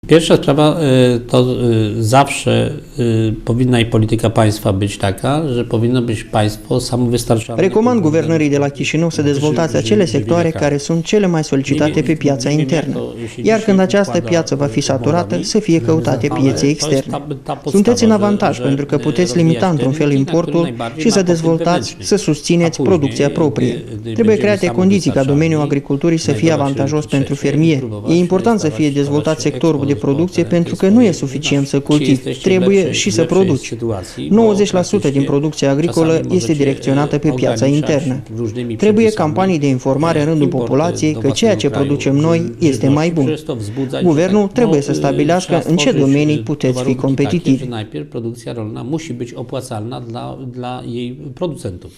Pierwsza sprawa to zawsze powinna i polityka państwa być taka, że powinno być państwo samowystarczalne. Recomand guvernării de la Chișinău să dezvoltați acele sectoare care sunt cele mai solicitate pe piața internă, iar când această piață va fi saturată, să fie căutate piețe externe. Sunteți în avantaj pentru că puteți limita într-un fel importul și să dezvoltați, să susțineți producția proprie. Trebuie create condiții ca domeniul agriculturii să fie avantajos pentru fermieri. E important să fie dezvoltat sectorul de producție pentru că nu e suficient să cultivi, trebuie și să produci. 90% din producția agricolă este direcționată pe piața internă. Trebuie campanii de informare în rândul populației că ceea ce producem noi este mai bun. Guvernul trebuie să stabilească în ce domenii puteți fi competitivi. Najpierw produkcja rolna musi być opłacalna dla jej producentów.